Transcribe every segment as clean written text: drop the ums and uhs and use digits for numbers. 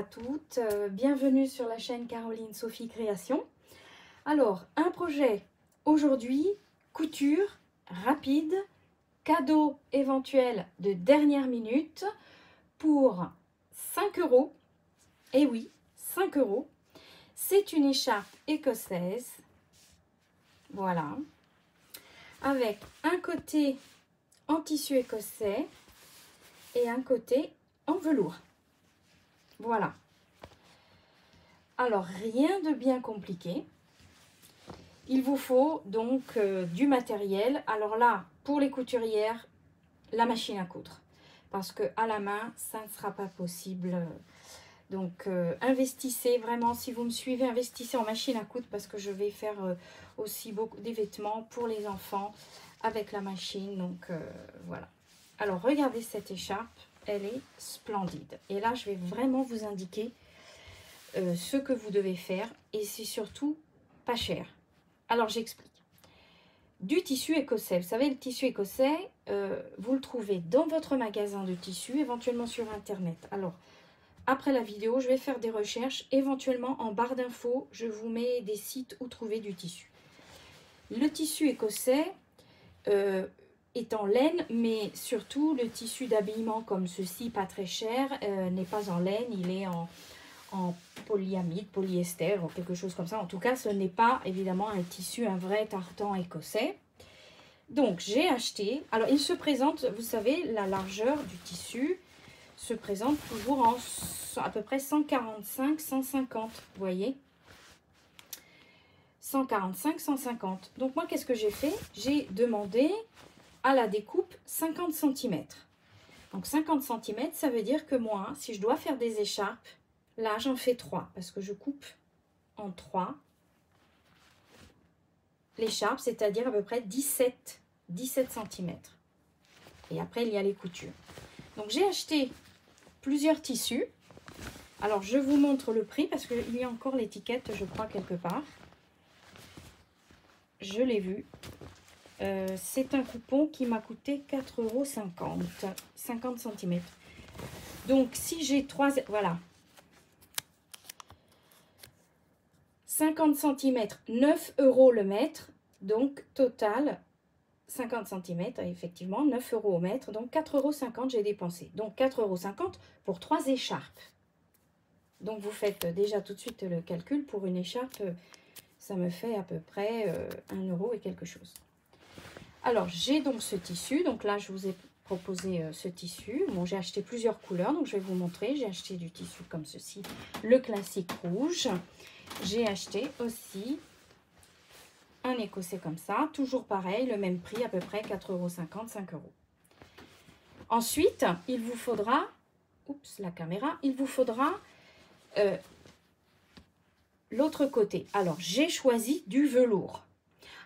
à toutes, bienvenue sur la chaîne Caroline Sophie Création. Alors, un projet aujourd'hui, couture rapide, cadeau éventuel de dernière minute pour 5 €. Et oui, 5 €. C'est une écharpe écossaise, voilà, avec un côté en tissu écossais et un côté en velours. Voilà. Alors, rien de bien compliqué. Il vous faut donc du matériel. Alors là, pour les couturières, la machine à coudre. Parce que à la main, ça ne sera pas possible. Donc, investissez vraiment, si vous me suivez, investissez en machine à coudre parce que je vais faire aussi beaucoup des vêtements pour les enfants avec la machine. Donc, voilà. Alors, regardez cette écharpe. Elle est splendide. Et là, je vais vraiment vous indiquer ce que vous devez faire. Et c'est surtout pas cher. Alors, j'explique. Du tissu écossais. Vous savez, le tissu écossais, vous le trouvez dans votre magasin de tissu, éventuellement sur Internet. Alors, après la vidéo, je vais faire des recherches. Éventuellement, en barre d'infos, je vous mets des sites où trouver du tissu. Le tissu écossais est en laine, mais surtout le tissu d'habillement comme ceci, pas très cher, n'est pas en laine, il est en polyamide, polyester ou quelque chose comme ça. En tout cas, ce n'est pas évidemment un tissu, un vrai tartan écossais. Donc, j'ai acheté, alors il se présente, vous savez, la largeur du tissu se présente toujours en à peu près 145-150, vous voyez, 145-150. Donc, moi, qu'est-ce que j'ai fait? J'ai demandé à la découpe 50 cm. Donc 50 cm, ça veut dire que moi, si je dois faire des écharpes, là j'en fais 3 parce que je coupe en 3 l'écharpe, c'est-à-dire à peu près 17 cm. Et après, il y a les coutures. Donc j'ai acheté plusieurs tissus. Alors je vous montre le prix parce qu'il y a encore l'étiquette, je crois, quelque part. Je l'ai vu. C'est un coupon qui m'a coûté 4,50 €, 50 cm. Donc, si j'ai 3... Voilà. 50 cm, 9 € le mètre. Donc, total, 50 cm, effectivement, 9 € au mètre. Donc, 4,50 € j'ai dépensé. Donc, 4,50 € pour 3 écharpes. Donc, vous faites déjà tout de suite le calcul. Pour une écharpe, ça me fait à peu près 1 € et quelque chose. Alors, j'ai donc ce tissu. Donc là, je vous ai proposé ce tissu. Bon, j'ai acheté plusieurs couleurs, donc je vais vous montrer. J'ai acheté du tissu comme ceci, le classique rouge. J'ai acheté aussi un écossais comme ça, toujours pareil, le même prix, à peu près 4,50 €, 5 €. Ensuite, il vous faudra, oups, la caméra, il vous faudra l'autre côté. Alors, j'ai choisi du velours.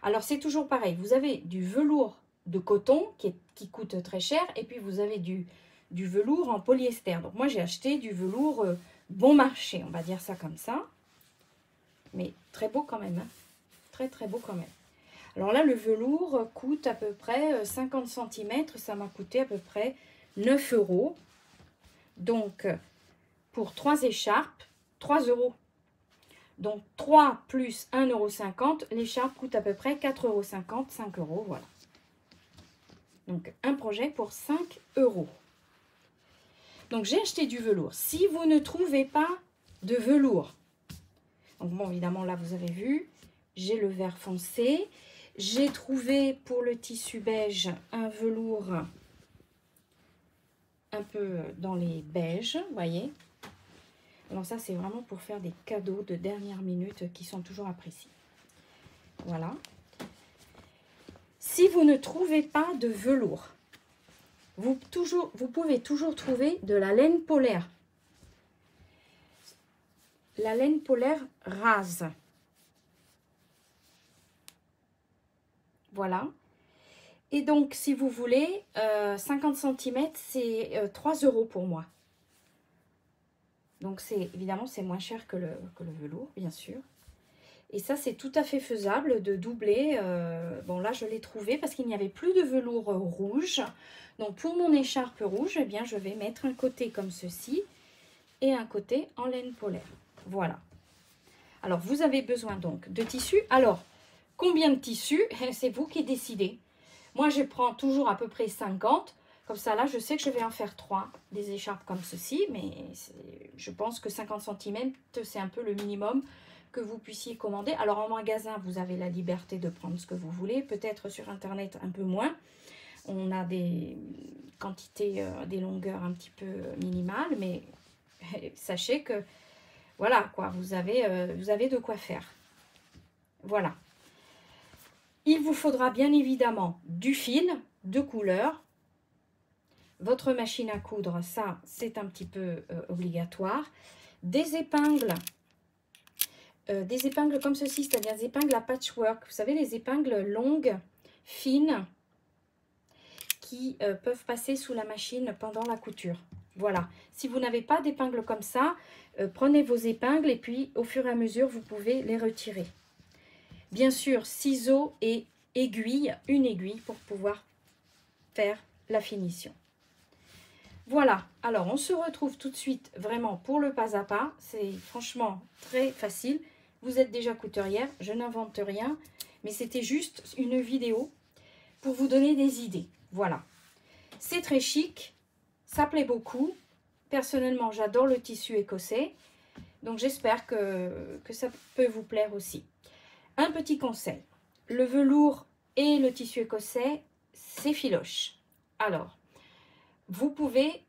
Alors, c'est toujours pareil. Vous avez du velours de coton qui coûte très cher. Et puis, vous avez du velours en polyester. Donc, moi, j'ai acheté du velours bon marché. On va dire ça comme ça. Mais très beau quand même. Hein. Très, très beau quand même. Alors là, le velours coûte à peu près 50 cm. Ça m'a coûté à peu près 9 €. Donc, pour 3 écharpes, 3 €. Donc, 3 plus 1,50 €, l'écharpe coûte à peu près 4,50 €, 5 €, voilà. Donc, un projet pour 5 €. Donc, j'ai acheté du velours. Si vous ne trouvez pas de velours, donc bon, évidemment, là, vous avez vu, j'ai le vert foncé. J'ai trouvé pour le tissu beige un velours un peu dans les beiges, vous voyez. Alors ça, c'est vraiment pour faire des cadeaux de dernière minute qui sont toujours appréciés. Voilà. Si vous ne trouvez pas de velours, vous pouvez toujours trouver de la laine polaire. La laine polaire rase. Voilà. Et donc, si vous voulez, 50 cm, c'est 3 € pour moi. Donc, évidemment, c'est moins cher que le velours, bien sûr. Et ça, c'est tout à fait faisable de doubler. Bon, là, je l'ai trouvé parce qu'il n'y avait plus de velours rouge. Donc, pour mon écharpe rouge, eh bien, je vais mettre un côté comme ceci et un côté en laine polaire. Voilà. Alors, vous avez besoin donc de tissu. Alors, combien de tissu? C'est vous qui décidez. Moi, je prends toujours à peu près 50. Comme ça, là, je sais que je vais en faire 3, des écharpes comme ceci. Mais je pense que 50 cm, c'est un peu le minimum que vous puissiez commander. Alors, en magasin, vous avez la liberté de prendre ce que vous voulez. Peut-être sur Internet, un peu moins. On a des quantités, des longueurs un petit peu minimales. Mais sachez que, voilà, quoi, vous avez de quoi faire. Voilà. Il vous faudra bien évidemment du fil de couleur. Votre machine à coudre, ça, c'est un petit peu obligatoire. Des épingles comme ceci, c'est-à-dire des épingles à patchwork. Vous savez, les épingles longues, fines, qui peuvent passer sous la machine pendant la couture. Voilà. Si vous n'avez pas d'épingles comme ça, prenez vos épingles et puis au fur et à mesure, vous pouvez les retirer. Bien sûr, ciseaux et aiguille, une aiguille pour pouvoir faire la finition. Voilà, alors on se retrouve tout de suite vraiment pour le pas à pas. C'est franchement très facile. Vous êtes déjà couturière, je n'invente rien, mais c'était juste une vidéo pour vous donner des idées. Voilà, c'est très chic, ça plaît beaucoup. Personnellement, j'adore le tissu écossais, donc j'espère que ça peut vous plaire aussi. Un petit conseil, le velours et le tissu écossais, c'est filoche. Alors, vous pouvez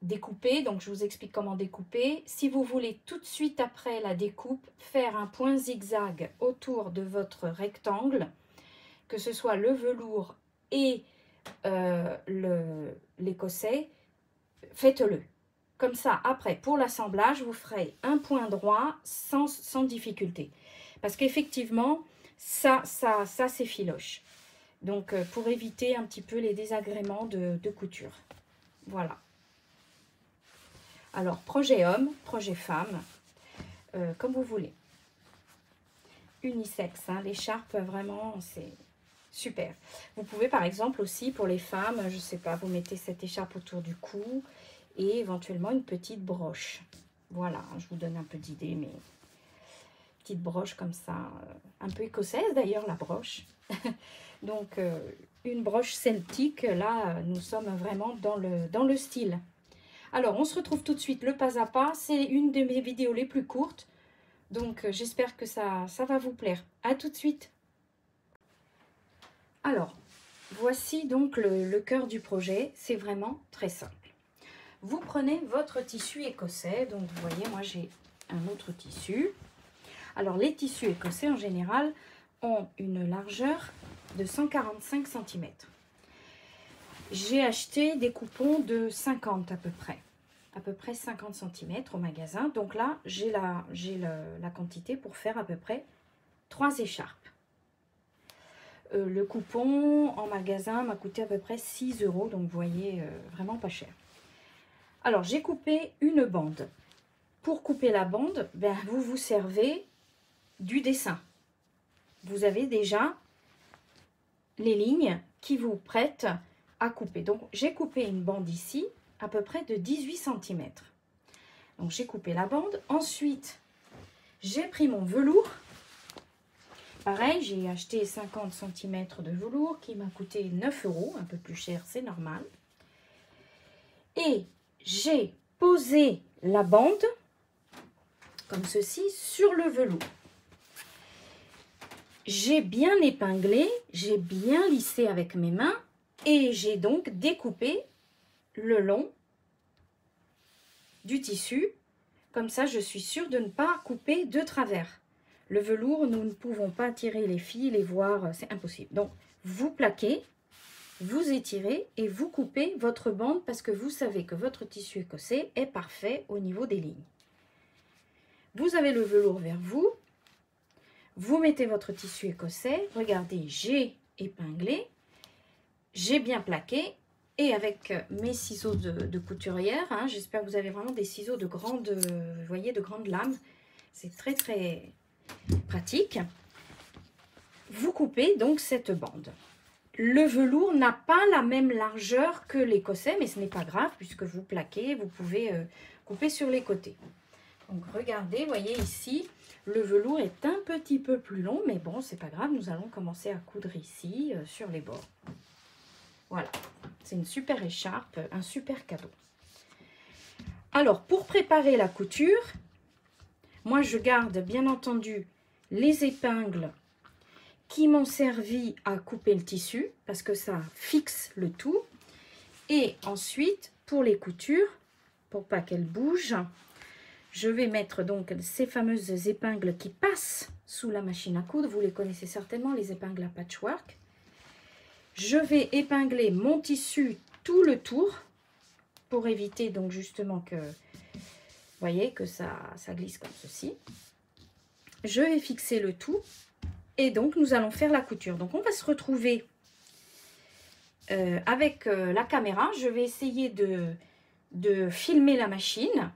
découper, donc je vous explique comment découper. Si vous voulez tout de suite après la découpe, faire un point zigzag autour de votre rectangle, que ce soit le velours et l'écossais, faites-le. Comme ça, après, pour l'assemblage, vous ferez un point droit sans difficulté. Parce qu'effectivement, ça c'est filoche. Donc, pour éviter un petit peu les désagréments de couture. Voilà. Alors, projet homme, projet femme, comme vous voulez. Unisexe, hein, l'écharpe, vraiment, c'est super. Vous pouvez, par exemple, aussi, pour les femmes, je ne sais pas, vous mettez cette écharpe autour du cou et éventuellement une petite broche. Voilà, je vous donne un peu d'idée, mais petite broche comme ça, un peu écossaise d'ailleurs, la broche. Donc, une broche celtique, là, nous sommes vraiment dans le style. Alors, on se retrouve tout de suite, le pas à pas. C'est une de mes vidéos les plus courtes. Donc, j'espère que ça va vous plaire. À tout de suite. Alors, voici donc le cœur du projet. C'est vraiment très simple. Vous prenez votre tissu écossais. Donc, vous voyez, moi, j'ai un autre tissu. Alors, les tissus écossais, en général, ont une largeur de 145 cm. J'ai acheté des coupons de 50 à peu près 50 cm au magasin. Donc là, j'ai la quantité pour faire à peu près 3 écharpes. Le coupon en magasin m'a coûté à peu près 6 €, donc vous voyez, vraiment pas cher. Alors, j'ai coupé une bande. Pour couper la bande, ben, vous vous servez du dessin. Vous avez déjà les lignes qui vous prêtent à couper. Donc, j'ai coupé une bande ici, à peu près de 18 cm. Donc, j'ai coupé la bande. Ensuite, j'ai pris mon velours. Pareil, j'ai acheté 50 cm de velours qui m'a coûté 9 €, un peu plus cher, c'est normal. Et j'ai posé la bande, comme ceci, sur le velours. J'ai bien épinglé, j'ai bien lissé avec mes mains et j'ai donc découpé le long du tissu. Comme ça, je suis sûre de ne pas couper de travers. Le velours, nous ne pouvons pas tirer les fils, les voir, c'est impossible. Donc, vous plaquez, vous étirez et vous coupez votre bande parce que vous savez que votre tissu écossais est parfait au niveau des lignes. Vous avez le velours vers vous. Vous mettez votre tissu écossais. Regardez, j'ai épinglé, j'ai bien plaqué. Et avec mes ciseaux de couturière, hein, j'espère que vous avez vraiment des ciseaux de grande, vous voyez, de grande lame. C'est très, très pratique. Vous coupez donc cette bande. Le velours n'a pas la même largeur que l'écossais, mais ce n'est pas grave puisque vous plaquez. Vous pouvez couper sur les côtés. Donc regardez, voyez ici, le velours est un petit peu plus long, mais bon, c'est pas grave, nous allons commencer à coudre ici, sur les bords. Voilà, c'est une super écharpe, un super cadeau. Alors, pour préparer la couture, moi je garde bien entendu les épingles qui m'ont servi à couper le tissu, parce que ça fixe le tout. Et ensuite, pour les coutures, pour pas qu'elles bougent, je vais mettre donc ces fameuses épingles qui passent sous la machine à coudre. Vous les connaissez certainement, les épingles à patchwork. Je vais épingler mon tissu tout le tour pour éviter donc justement que, vous voyez, que ça glisse comme ceci. Je vais fixer le tout et donc nous allons faire la couture. Donc on va se retrouver avec la caméra. Je vais essayer de filmer la machine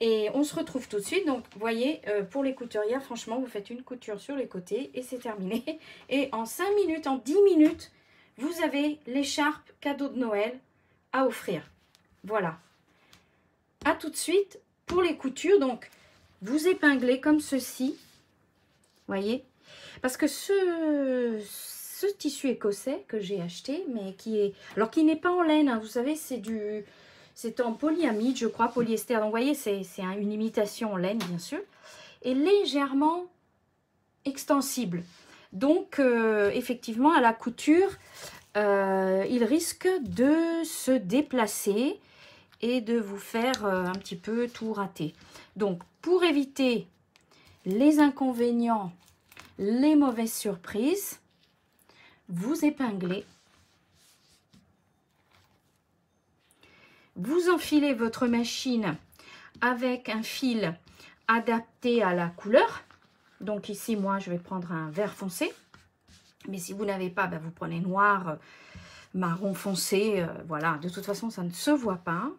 et on se retrouve tout de suite. Donc vous voyez, pour les couturières, franchement, vous faites une couture sur les côtés et c'est terminé. Et en 5 minutes, en 10 minutes, vous avez l'écharpe cadeau de Noël à offrir. Voilà. À tout de suite pour les coutures. Donc vous épinglez comme ceci. Voyez, parce que ce tissu écossais que j'ai acheté, mais qui est, alors qui n'est pas en laine, hein, vous savez, c'est en polyamide, je crois, polyester. Donc vous voyez, c'est une imitation en laine, bien sûr, et légèrement extensible. Donc effectivement, à la couture, il risque de se déplacer et de vous faire un petit peu tout rater. Donc pour éviter les inconvénients, les mauvaises surprises, vous épinglez, vous enfilez votre machine avec un fil adapté à la couleur. Donc ici, moi, je vais prendre un vert foncé. Mais si vous n'avez pas, ben, vous prenez noir, marron foncé. Voilà, de toute façon, ça ne se voit pas.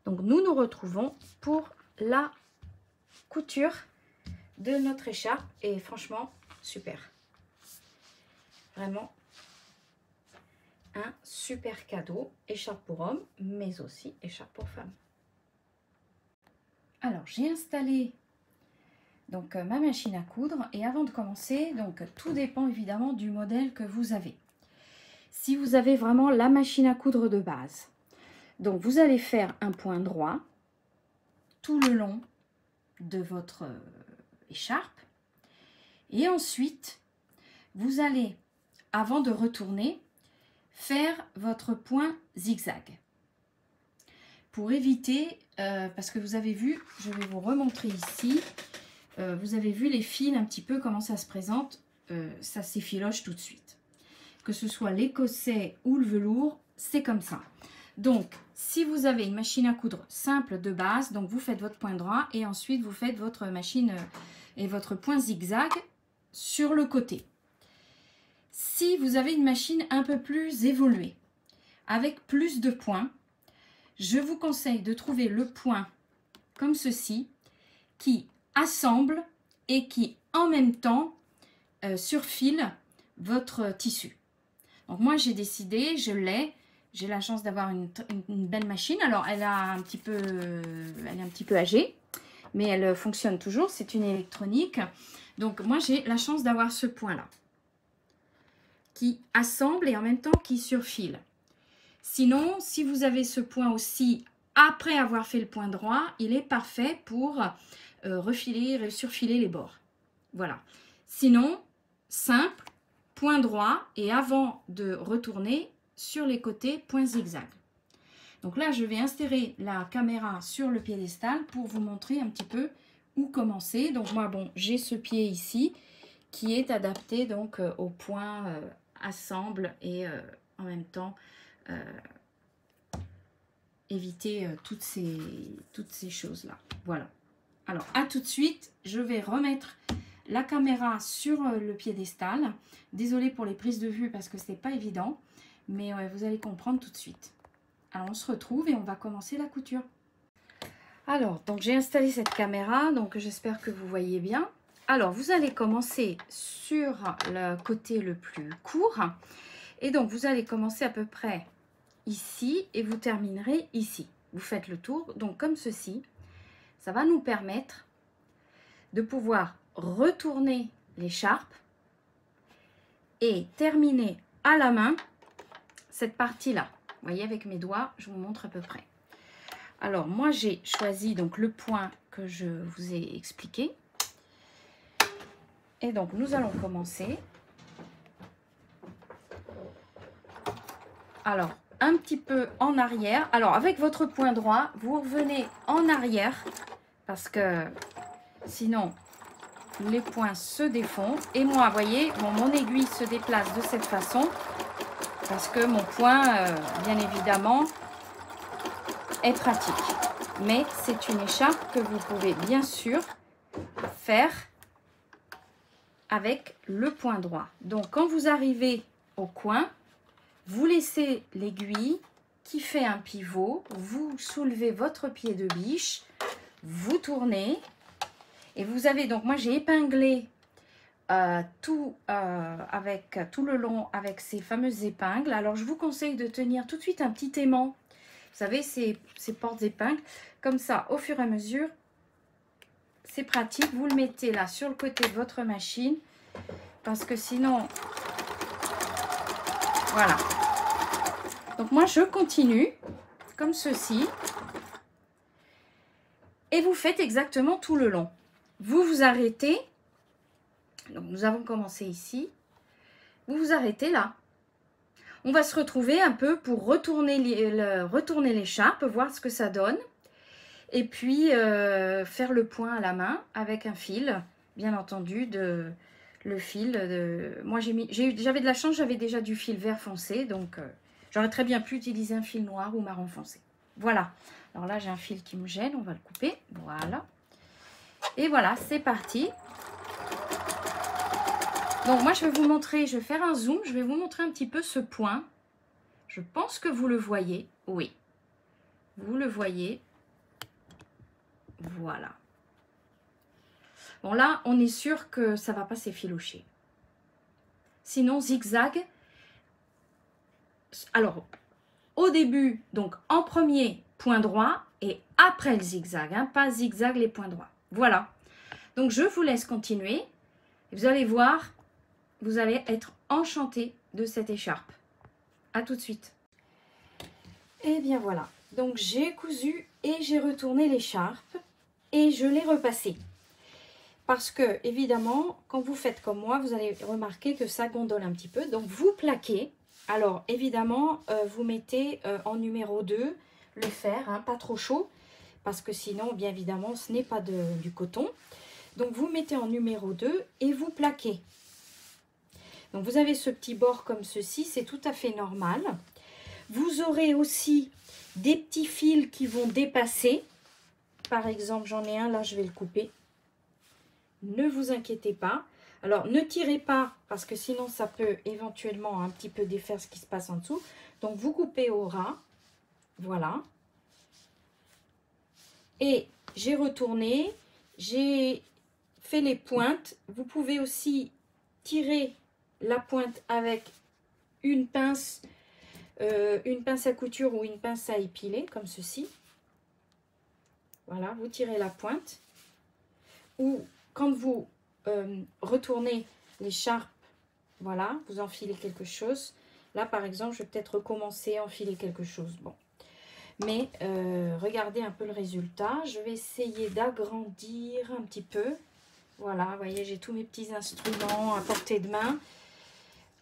Donc nous nous retrouvons pour la couture de notre écharpe. Et franchement, super. Vraiment un super cadeau, écharpe pour homme, mais aussi écharpe pour femme. Alors, j'ai installé donc ma machine à coudre et avant de commencer, donc tout dépend évidemment du modèle que vous avez. Si vous avez vraiment la machine à coudre de base, donc vous allez faire un point droit tout le long de votre écharpe et ensuite vous allez, avant de retourner, faire votre point zigzag. Pour éviter, parce que vous avez vu, je vais vous remontrer ici, vous avez vu les fils un petit peu comment ça se présente, ça s'effiloche tout de suite. Que ce soit l'écossais ou le velours, c'est comme ça. Donc, si vous avez une machine à coudre simple de base, donc vous faites votre point droit et ensuite vous faites votre machine et votre point zigzag sur le côté. Si vous avez une machine un peu plus évoluée, avec plus de points, je vous conseille de trouver le point comme ceci, qui assemble et qui en même temps surfile votre tissu. Donc moi j'ai décidé, j'ai la chance d'avoir une belle machine. Alors elle est un petit peu âgée, mais elle fonctionne toujours, c'est une électronique. Donc moi j'ai la chance d'avoir ce point là, qui assemble et en même temps qui surfile. Sinon, si vous avez ce point aussi après avoir fait le point droit, il est parfait pour refiler, surfiler les bords. Voilà. Sinon, simple, point droit et avant de retourner sur les côtés, point zigzag. Donc là, je vais insérer la caméra sur le piédestal pour vous montrer un petit peu où commencer. Donc moi, bon, j'ai ce pied ici qui est adapté donc au point assemble et en même temps éviter toutes ces choses-là. Voilà. Alors, à tout de suite, je vais remettre la caméra sur le piédestal. Désolée pour les prises de vue parce que c'est pas évident, mais vous allez comprendre tout de suite. Alors, on se retrouve et on va commencer la couture. Alors, donc j'ai installé cette caméra, donc j'espère que vous voyez bien. Alors, vous allez commencer sur le côté le plus court. Et donc, vous allez commencer à peu près ici et vous terminerez ici. vous faites le tour, donc comme ceci. Ça va nous permettre de pouvoir retourner l'écharpe et terminer à la main cette partie-là. Vous voyez, avec mes doigts, je vous montre à peu près. Alors, moi, j'ai choisi donc le point que je vous ai expliqué. Et donc, nous allons commencer. Alors, un petit peu en arrière. Alors, avec votre point droit, vous revenez en arrière parce que sinon, les points se défont. Et moi, vous voyez, bon, mon aiguille se déplace de cette façon parce que mon point, bien évidemment, est pratique. Mais c'est une écharpe que vous pouvez bien sûr faire avec le point droit. Donc, quand vous arrivez au coin, vous laissez l'aiguille qui fait un pivot, vous soulevez votre pied de biche, vous tournez et vous avez donc, moi j'ai épinglé avec tout le long avec ces fameuses épingles. Alors je vous conseille de tenir tout de suite un petit aimant, vous savez ces portes-épingles, comme ça au fur et à mesure, c'est pratique, vous le mettez là sur le côté de votre machine parce que sinon, voilà. Donc moi je continue comme ceci et vous faites exactement tout le long. Vous vous arrêtez, donc nous avons commencé ici, vous vous arrêtez là. On va se retrouver un peu pour retourner l'écharpe, voir ce que ça donne et puis faire le point à la main avec un fil, bien entendu, le fil de... Moi j'avais de la chance, j'avais déjà du fil vert foncé, donc... J'aurais très bien pu utiliser un fil noir ou marron foncé. Voilà. Alors là, j'ai un fil qui me gêne. On va le couper. Voilà. Et voilà, c'est parti. Donc moi, je vais vous montrer, je vais faire un zoom. Je vais vous montrer un petit peu ce point. Je pense que vous le voyez. Oui. Vous le voyez. Voilà. Bon, là, on est sûr que ça ne va pas s'effilocher. Sinon, zigzag. Alors, au début, donc en premier, point droit et après le zigzag, hein, pas zigzag les points droits. Voilà. Donc, je vous laisse continuer. Vous allez voir, vous allez être enchanté de cette écharpe. À tout de suite. Et bien voilà. Donc, j'ai cousu et j'ai retourné l'écharpe et je l'ai repassée. Parce que, évidemment, quand vous faites comme moi, vous allez remarquer que ça gondole un petit peu. Donc, vous plaquez. Alors, évidemment, vous mettez en numéro 2 le fer, hein, pas trop chaud, parce que sinon, bien évidemment, ce n'est pas du coton. Donc, vous mettez en numéro 2 et vous plaquez. Donc, vous avez ce petit bord comme ceci, c'est tout à fait normal. Vous aurez aussi des petits fils qui vont dépasser. Par exemple, j'en ai un, là, je vais le couper. Ne vous inquiétez pas. Alors, ne tirez pas parce que sinon, ça peut éventuellement un petit peu défaire ce qui se passe en dessous. Donc, vous coupez au ras. Voilà. Et j'ai retourné. J'ai fait les pointes. Vous pouvez aussi tirer la pointe avec une pince à couture ou une pince à épiler, comme ceci. Voilà, vous tirez la pointe. Ou quand vous... retournez l'écharpe, voilà, vous enfilez quelque chose. Là, par exemple, je vais peut-être recommencer à enfiler quelque chose. Bon, mais regardez un peu le résultat. Je vais essayer d'agrandir un petit peu. Voilà, vous voyez, j'ai tous mes petits instruments à portée de main.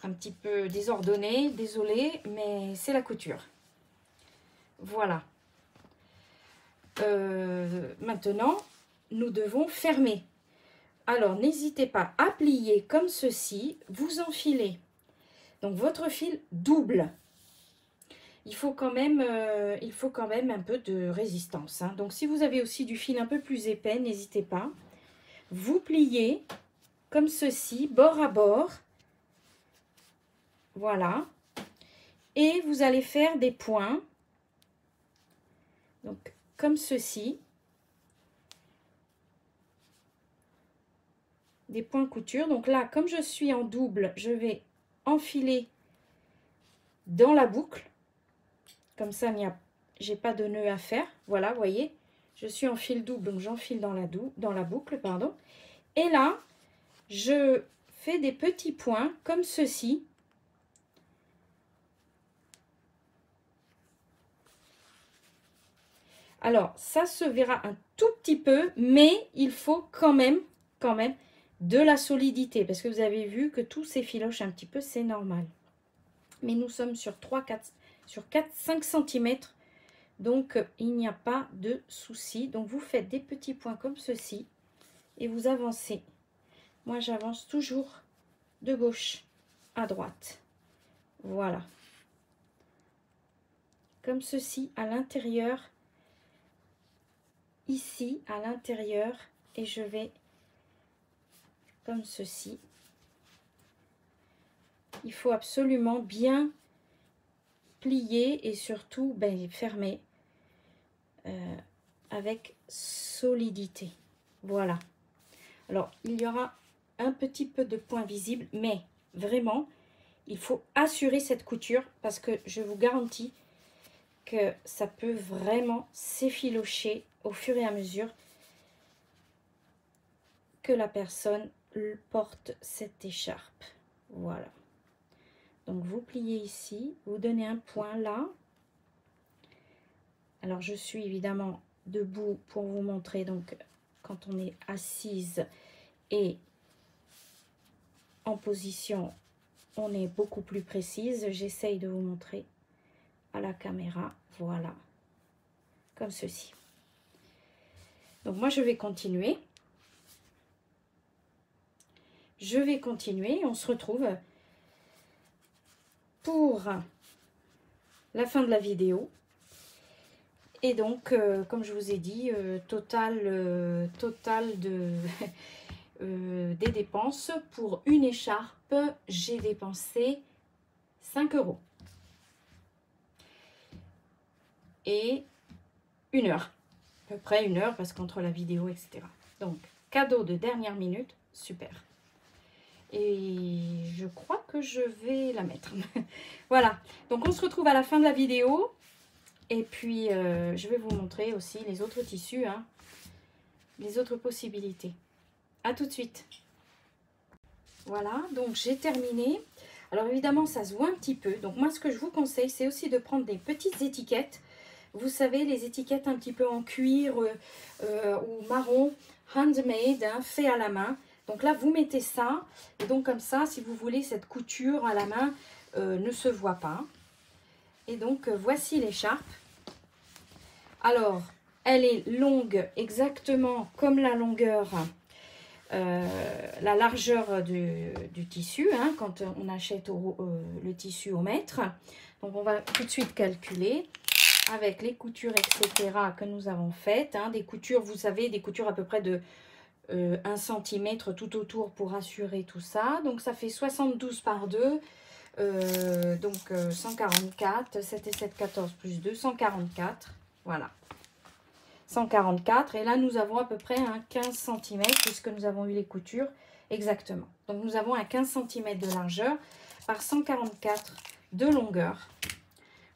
Un petit peu désordonné, désolé, mais c'est la couture. Voilà. Maintenant, nous devons fermer. Alors, n'hésitez pas à plier comme ceci, vous enfilez. Donc, votre fil double. Il faut quand même un peu de résistance, hein. Donc, si vous avez aussi du fil un peu plus épais, n'hésitez pas. Vous pliez comme ceci, bord à bord. Voilà. Et vous allez faire des points. Donc, comme ceci. Des points couture. Donc là, comme je suis en double, je vais enfiler dans la boucle. Comme ça, il n'y a j'ai pas de nœud à faire. Voilà, vous voyez, je suis en fil double, donc j'enfile dans la boucle, pardon. Et là, je fais des petits points comme ceci. Alors, ça se verra un tout petit peu, mais il faut quand même de la solidité. Parce que vous avez vu que tout s'effiloche un petit peu, c'est normal. Mais nous sommes sur 5 cm. Donc, il n'y a pas de souci. Donc, vous faites des petits points comme ceci. Et vous avancez. Moi, j'avance toujours de gauche à droite. Voilà. Comme ceci, à l'intérieur. Ici, à l'intérieur. Et je vais comme ceci. Il faut absolument bien plier et surtout fermer avec solidité. Voilà. Alors, il y aura un petit peu de points visibles, mais vraiment, il faut assurer cette couture parce que je vous garantis que ça peut vraiment s'effilocher au fur et à mesure que la personne porte cette écharpe. Voilà. Donc, vous pliez ici, vous donnez un point là. Alors, je suis évidemment debout pour vous montrer, donc, quand on est assise et en position, on est beaucoup plus précise. J'essaye de vous montrer à la caméra. Voilà. Comme ceci. Donc, moi, je vais continuer. Je vais continuer. On se retrouve pour la fin de la vidéo. Et donc, comme je vous ai dit, total de des dépenses pour une écharpe, j'ai dépensé 5 €. Et 1 heure, à peu près 1 heure, parce qu'entre la vidéo, etc. Donc, cadeau de dernière minute, super. Et je crois que je vais la mettre. Voilà, donc on se retrouve à la fin de la vidéo. Et puis, je vais vous montrer aussi les autres tissus, hein, les autres possibilités. À tout de suite. Voilà, donc j'ai terminé. Alors évidemment, ça se voit un petit peu. Donc moi, ce que je vous conseille, c'est aussi de prendre des petites étiquettes. Vous savez, les étiquettes un petit peu en cuir ou marron, handmade, hein, fait à la main. Donc là, vous mettez ça. Et donc comme ça, si vous voulez, cette couture à la main ne se voit pas. Et donc, voici l'écharpe. Alors, elle est longue exactement comme la longueur, la largeur du tissu, hein, quand on achète le tissu au mètre. Donc, on va tout de suite calculer avec les coutures, etc. que nous avons faites. Hein, des coutures, vous savez, des coutures à peu près de 1 cm tout autour pour assurer tout ça. Donc, ça fait 72 par 2. Donc 144, 7 et 7, 14 plus 2, 144, voilà, 144, et là nous avons à peu près un 15 cm, puisque nous avons eu les coutures, exactement, donc nous avons un 15 cm de largeur par 144 de longueur,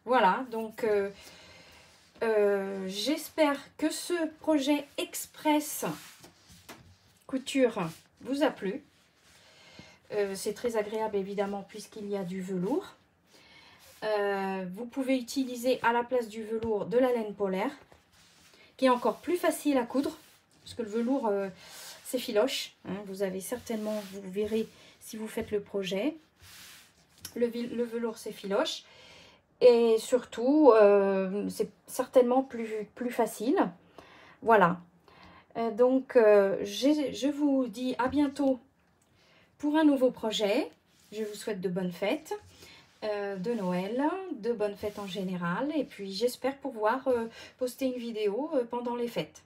voilà, donc j'espère que ce projet express couture vous a plu. C'est très agréable évidemment puisqu'il y a du velours. Vous pouvez utiliser à la place du velours de la laine polaire qui est encore plus facile à coudre parce que le velours s'effiloche. Hein, vous avez certainement, vous verrez si vous faites le projet, le velours s'effiloche et surtout c'est certainement plus facile. Voilà. Donc je vous dis à bientôt pour un nouveau projet. Je vous souhaite de bonnes fêtes de Noël, de bonnes fêtes en général. Et puis j'espère pouvoir poster une vidéo pendant les fêtes.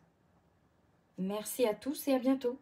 Merci à tous et à bientôt.